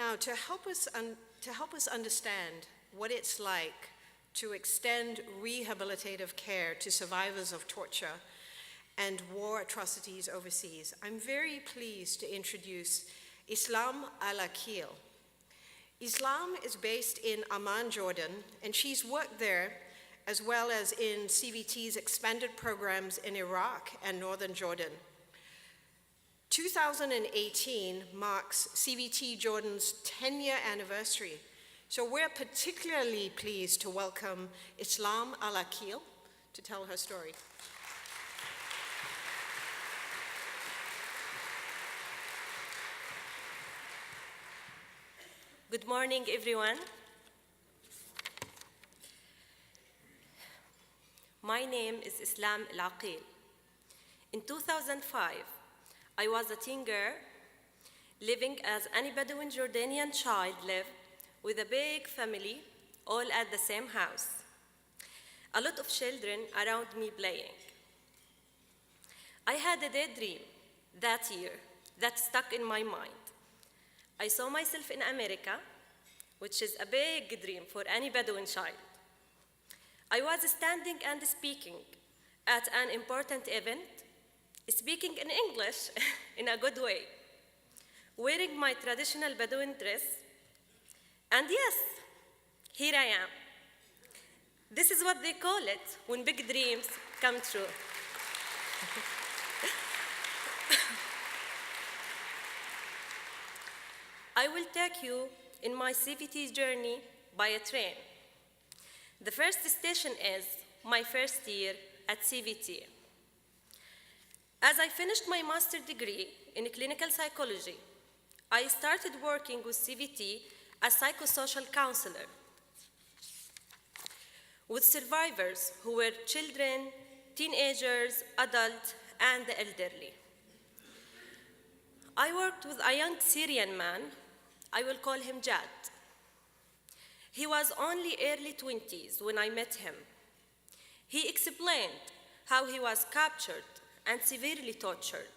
Now, to help us understand what it's like to extend rehabilitative care to survivors of torture and war atrocities overseas, I'm very pleased to introduce Islam Al-Aqeel. Islam is based in Amman, Jordan, and she's worked there as well as in CVT's expanded programs in Iraq and northern Jordan. 2018 marks CVT Jordan's 10-year anniversary, so we're particularly pleased to welcome Islam Al-Aqeel to tell her story. Good morning, everyone. My name is Islam Al-Aqeel. In 2005, I was a teen girl living as any Bedouin Jordanian child lived with a big family, all at the same house. A lot of children around me playing. I had a daydream that year that stuck in my mind. I saw myself in America, which is a big dream for any Bedouin child. I was standing and speaking at an important event, speaking in English in a good way, wearing my traditional Bedouin dress, and yes, here I am. This is what they call it when big dreams come true. I will take you in my CVT journey by a train. The first station is my first year at CVT. As I finished my master's degree in clinical psychology, I started working with CVT as psychosocial counselor with survivors who were children, teenagers, adults, and the elderly. I worked with a young Syrian man. I will call him Jad. He was only early 20s when I met him. He explained how he was captured and severely tortured.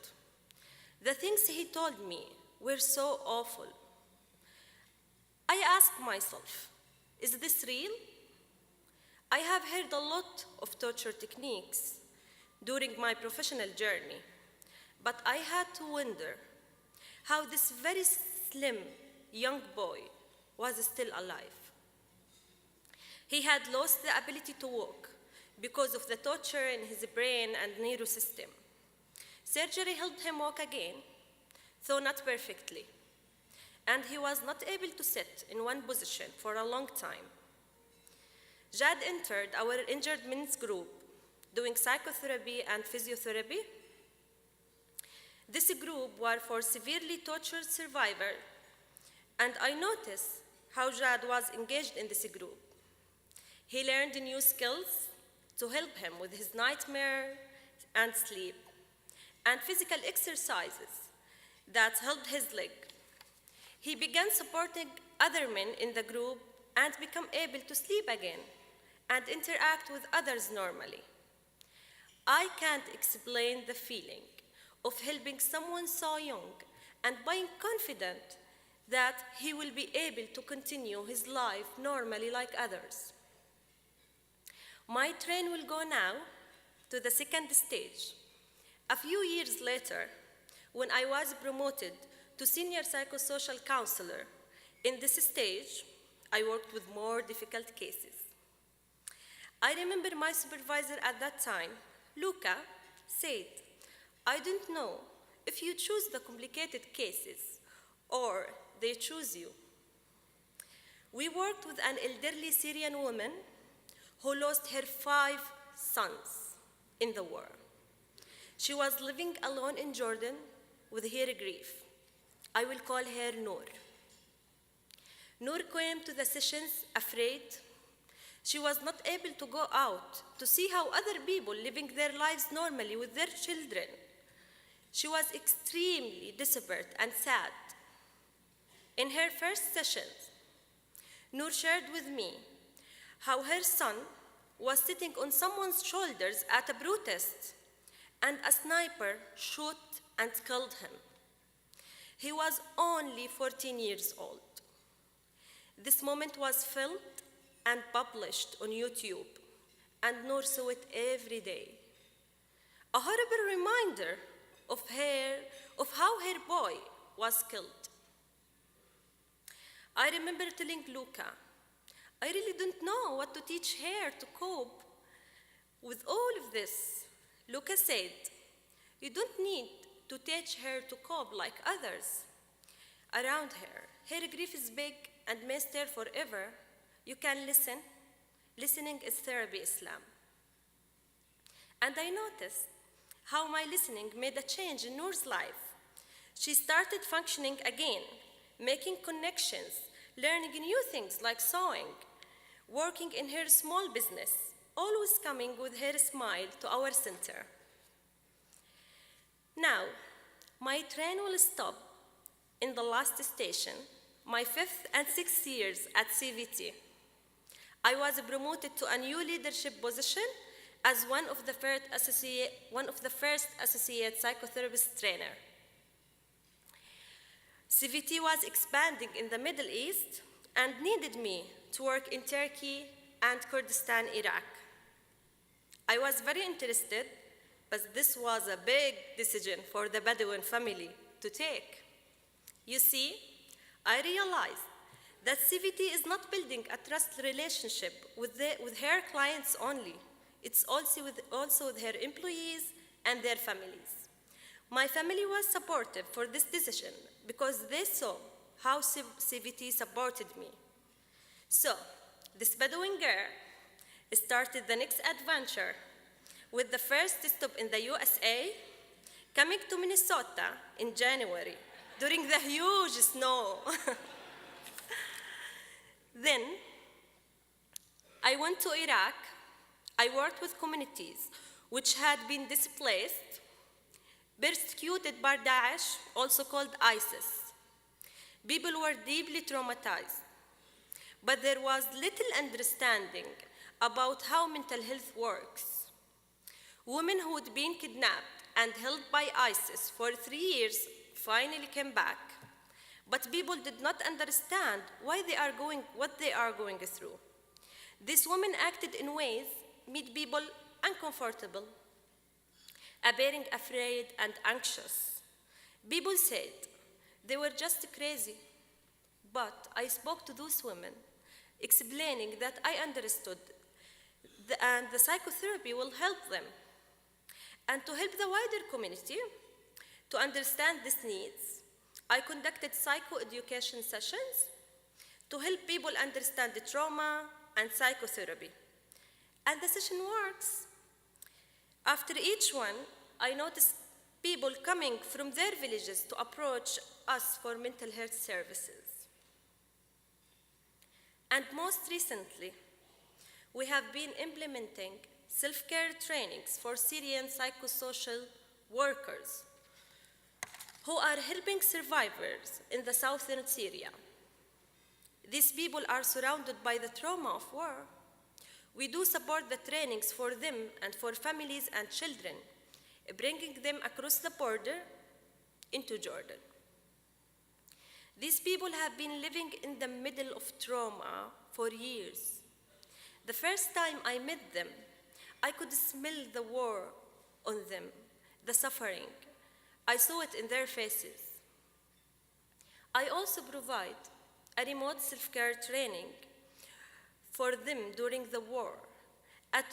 The things he told me were so awful. I asked myself, is this real? I have heard a lot of torture techniques during my professional journey, but I had to wonder how this very slim young boy was still alive. He had lost the ability to walk because of the torture in his brain and nervous system. Surgery helped him walk again, though not perfectly, and he was not able to sit in one position for a long time. Jad entered our injured men's group, doing psychotherapy and physiotherapy. This group was for severely tortured survivors, and I noticed how Jad was engaged in this group. He learned new skills to help him with his nightmare and sleep, and physical exercises that helped his leg. He began supporting other men in the group and became able to sleep again and interact with others normally. I can't explain the feeling of helping someone so young and being confident that he will be able to continue his life normally like others. My train will go now to the second stage. A few years later, when I was promoted to senior psychosocial counselor, in this stage, I worked with more difficult cases. I remember my supervisor at that time, Luca, said, I don't know if you choose the complicated cases or they choose you. We worked with an elderly Syrian woman who lost her 5 sons in the war. She was living alone in Jordan with her grief. I will call her Noor. Noor came to the sessions afraid. She was not able to go out to see how other people living their lives normally with their children. She was extremely desperate and sad. In her first sessions, Noor shared with me how her son was sitting on someone's shoulders at a protest, and a sniper shot and killed him. He was only 14 years old. This moment was filmed and published on YouTube, and Noor saw it every day. A horrible reminder of how her boy was killed. I remember telling Luca, I really don't know what to teach her to cope with all of this. Luca said, you don't need to teach her to cope like others around her. Her grief is big and may stay forever. You can listen. Listening is therapy, Islam. And I noticed how my listening made a change in Noor's life. She started functioning again, making connections, learning new things like sewing, working in her small business, always coming with her smile to our center. Now, my train will stop in the last station, my 5th and 6th years at CVT. I was promoted to a new leadership position as one of the first associate psychotherapist trainer. CVT was expanding in the Middle East and needed me to work in Turkey and Kurdistan, Iraq. I was very interested, but this was a big decision for the Bedouin family to take. You see, I realized that CVT is not building a trust relationship with her clients only. It's also with her employees and their families. My family was supportive for this decision because they saw how CVT supported me. So, this Bedouin girl started the next adventure with the first stop in the USA, coming to Minnesota in January during the huge snow. Then, I went to Iraq. I worked with communities which had been displaced, persecuted by Daesh, also called ISIS. People were deeply traumatized, but there was little understanding about how mental health works. Women who had been kidnapped and held by ISIS for 3 years finally came back, but people did not understand what they are going through. These women acted in ways made people uncomfortable, appearing afraid and anxious. People said they were just crazy, but I spoke to those women, explaining that I understood and the psychotherapy will help them. And to help the wider community to understand these needs, I conducted psychoeducation sessions to help people understand the trauma and psychotherapy. And the session works. After each one, I noticed people coming from their villages to approach us for mental health services. And most recently, we have been implementing self-care trainings for Syrian psychosocial workers who are helping survivors in the southern Syria. These people are surrounded by the trauma of war. We do support the trainings for them and for families and children, bringing them across the border into Jordan. These people have been living in the middle of trauma for years. The first time I met them, I could smell the war on them, the suffering. I saw it in their faces. I also provide a remote self-care training for them during the war. At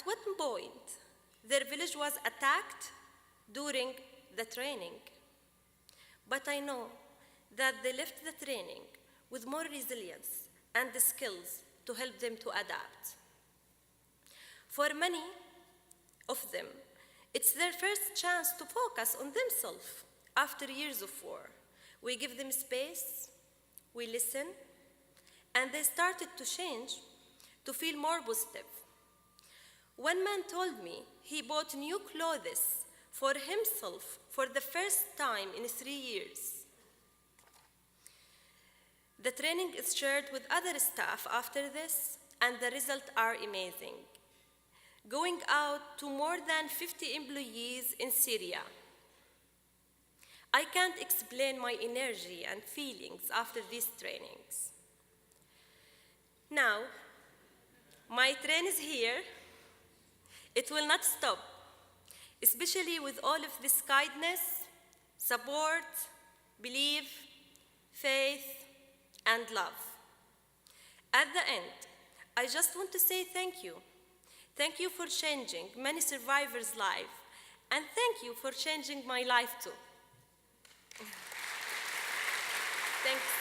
one point, their village was attacked during the training. But I know that they left the training with more resilience and the skills to help them to adapt. For many of them, it's their first chance to focus on themselves after years of war. We give them space, we listen, and they started to change, to feel more positive. One man told me he bought new clothes for himself for the first time in 3 years. The training is shared with other staff after this, and the results are amazing. Going out to more than 50 employees in Syria. I can't explain my energy and feelings after these trainings. Now, my train is here. It will not stop, especially with all of this kindness, support, belief, faith, and love. At the end, I just want to say thank you. Thank you for changing many survivors' lives, and thank you for changing my life too. Thanks.